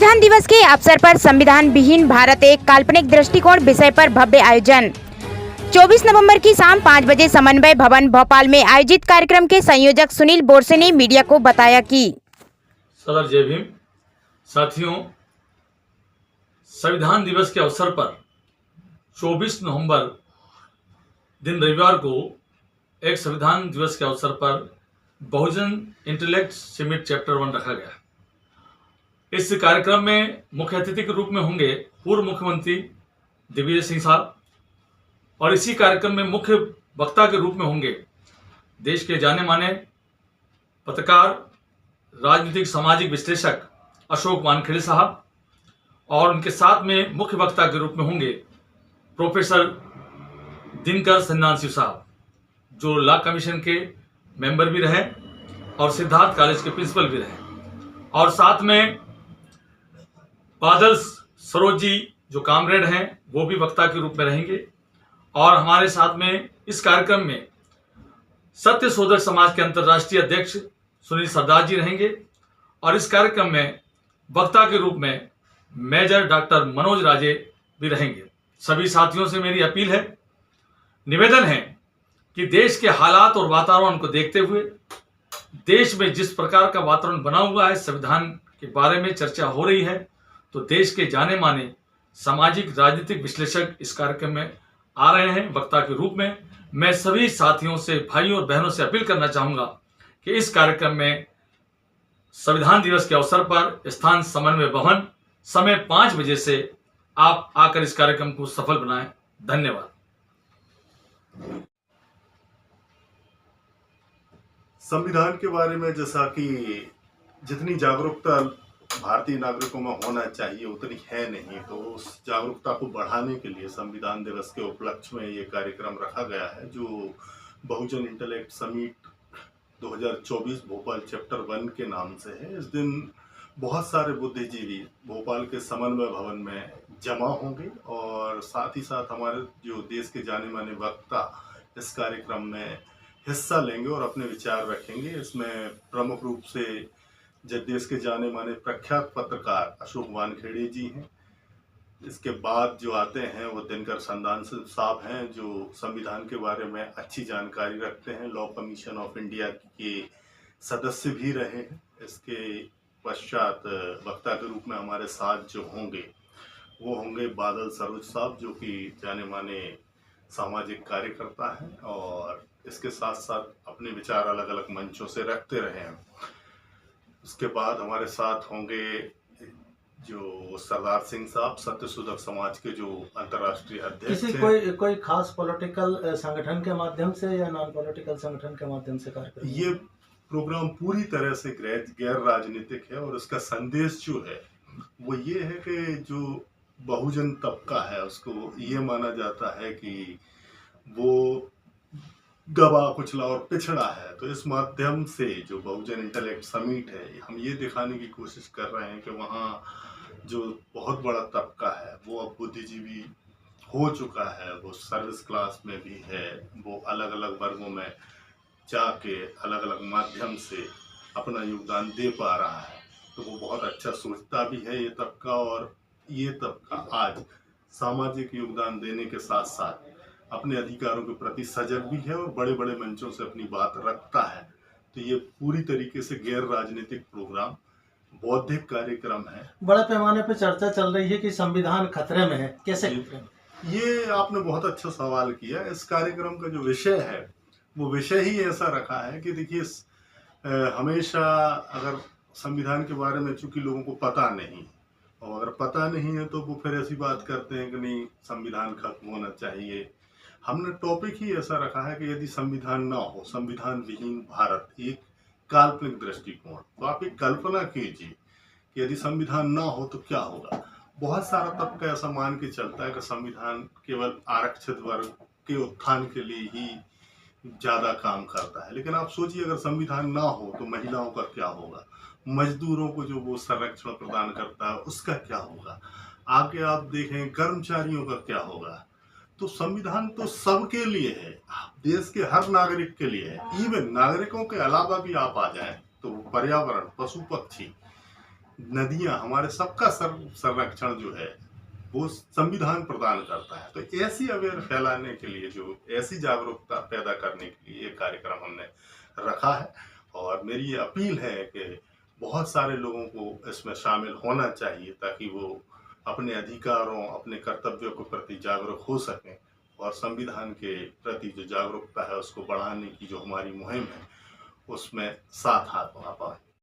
संविधान दिवस के अवसर पर संविधान विहीन भारत एक काल्पनिक दृष्टिकोण विषय पर भव्य आयोजन। 24 नवंबर की शाम 5 बजे समन्वय भवन भोपाल में आयोजित कार्यक्रम के संयोजक सुनील बोरसे ने मीडिया को बताया कि सदर जय भीम। साथियों, संविधान दिवस के अवसर पर 24 नवंबर दिन रविवार को एक संविधान दिवस के अवसर पर बहुजन इंटेलेक्ट समिट चैप्टर 1 रखा गया। इस कार्यक्रम में मुख्य अतिथि के रूप में होंगे पूर्व मुख्यमंत्री दिग्विजय सिंह साहब, और इसी कार्यक्रम में मुख्य वक्ता के रूप में होंगे देश के जाने माने पत्रकार, राजनीतिक सामाजिक विश्लेषक अशोक वानखेड़े साहब, और उनके साथ में मुख्य वक्ता के रूप में होंगे प्रोफेसर दिनकर सन्नासी साहब, जो लॉ कमीशन के मेंबर भी रहे और सिद्धार्थ कॉलेज के प्रिंसिपल भी रहे, और साथ में बादल सरोज जी जो कामरेड हैं वो भी वक्ता के रूप में रहेंगे। और हमारे साथ में इस कार्यक्रम में सत्य सोदर समाज के अंतर्राष्ट्रीय अध्यक्ष सुनील सरदार जी रहेंगे, और इस कार्यक्रम में वक्ता के रूप में मेजर डॉक्टर मनोज राजे भी रहेंगे। सभी साथियों से मेरी अपील है, निवेदन है कि देश के हालात और वातावरण को देखते हुए देश में जिस प्रकार का वातावरण बना हुआ है, संविधान के बारे में चर्चा हो रही है, तो देश के जाने माने सामाजिक राजनीतिक विश्लेषक इस कार्यक्रम में आ रहे हैं वक्ता के रूप में। मैं सभी साथियों से, भाइयों और बहनों से अपील करना चाहूंगा कि इस कार्यक्रम में संविधान दिवस के अवसर पर स्थान समन्वय भवन समय 5 बजे से आप आकर इस कार्यक्रम को सफल बनाएं। धन्यवाद। संविधान के बारे में जैसा कि जितनी जागरूकता भारतीय नागरिकों में होना चाहिए उतनी है नहीं, तो उस जागरूकता को बढ़ाने के लिए संविधान दिवस के उपलक्ष्य में ये कार्यक्रम रखा गया है, जो बहुजन इंटेलेक्ट समिट 2024 भोपाल चैप्टर 1 के नाम से है। इस दिन बहुत सारे बुद्धिजीवी भोपाल के समन्वय भवन में जमा होंगे, और साथ ही साथ हमारे जो देश के जाने माने वक्ता इस कार्यक्रम में हिस्सा लेंगे और अपने विचार रखेंगे। इसमें प्रमुख रूप से देश के जाने माने प्रख्यात पत्रकार अशोक वानखेड़े जी हैं। इसके बाद जो आते हैं वो दिनकर सन्नासी साहब हैं, जो संविधान के बारे में अच्छी जानकारी रखते हैं, लॉ कमीशन ऑफ इंडिया के सदस्य भी रहे हैं। इसके पश्चात वक्ता के रूप में हमारे साथ जो होंगे वो होंगे बादल सरोज साहब, जो कि जाने माने सामाजिक कार्यकर्ता हैं और इसके साथ साथ अपने विचार अलग अलग मंचों से रखते रहे हैं। उसके बाद हमारे साथ होंगे जो सरदार सिंह साहब, सत्य शोधक समाज के जो अंतर्राष्ट्रीय अध्यक्ष हैं। कोई खास पॉलिटिकल संगठन के माध्यम से या नॉन पॉलिटिकल संगठन के माध्यम से कार्यक्रम? ये प्रोग्राम पूरी तरह से गैर राजनीतिक है, और उसका संदेश जो है वो ये है कि जो बहुजन तबका है उसको ये माना जाता है कि वो दबा कुचला और पिछड़ा है। तो इस माध्यम से जो बहुजन इंटेलेक्ट समिट है, हम ये दिखाने की कोशिश कर रहे हैं कि वहाँ जो बहुत बड़ा तबका है वो अब बुद्धिजीवी हो चुका है, वो सर्विस क्लास में भी है, वो अलग अलग वर्गों में जाके अलग अलग माध्यम से अपना योगदान दे पा रहा है। तो वो बहुत अच्छा सोचता भी है ये तबका, और ये तबका आज सामाजिक योगदान देने के साथ साथ अपने अधिकारों के प्रति सजग भी है और बड़े बड़े मंचों से अपनी बात रखता है। तो ये पूरी तरीके से गैर राजनीतिक प्रोग्राम, बौद्धिक कार्यक्रम है। बड़े पैमाने पर चर्चा चल रही है कि संविधान खतरे में है, कैसे? ये आपने बहुत अच्छा सवाल किया। इस कार्यक्रम का जो विषय है वो विषय ही ऐसा रखा है कि देखिए, हमेशा अगर संविधान के बारे में चूंकि लोगों को पता नहीं, और अगर पता नहीं है तो वो फिर ऐसी बात करते हैं कि नहीं संविधान खत्म होना चाहिए। हमने टॉपिक ही ऐसा रखा है कि यदि संविधान ना हो, संविधान विहीन भारत एक काल्पनिक दृष्टिकोण। तो आप एक कल्पना कीजिए कि यदि संविधान ना हो तो क्या होगा। बहुत सारा तबका ऐसा मान के चलता है कि संविधान केवल आरक्षित वर्ग के उत्थान के लिए ही ज्यादा काम करता है, लेकिन आप सोचिए अगर संविधान ना हो तो महिलाओं का क्या होगा, मजदूरों को जो वो संरक्षण प्रदान करता है उसका क्या होगा, आगे आप देखें कर्मचारियों का क्या होगा। तो संविधान तो सबके लिए है, देश के हर नागरिक के लिए है। इवन नागरिकों के अलावा भी आप आ जाएं तो पर्यावरण, पशु पक्षी, नदियां, हमारे सबका संरक्षण जो है वो संविधान प्रदान करता है। तो ऐसी अवेयर फैलाने के लिए, जो ऐसी जागरूकता पैदा करने के लिए ये कार्यक्रम हमने रखा है। और मेरी ये अपील है कि बहुत सारे लोगों को इसमें शामिल होना चाहिए ताकि वो अपने अधिकारों, अपने कर्तव्यों के प्रति जागरूक हो सकें और संविधान के प्रति जो जागरूकता है उसको बढ़ाने की जो हमारी मुहिम है उसमें साथ हाथ मिला पाए।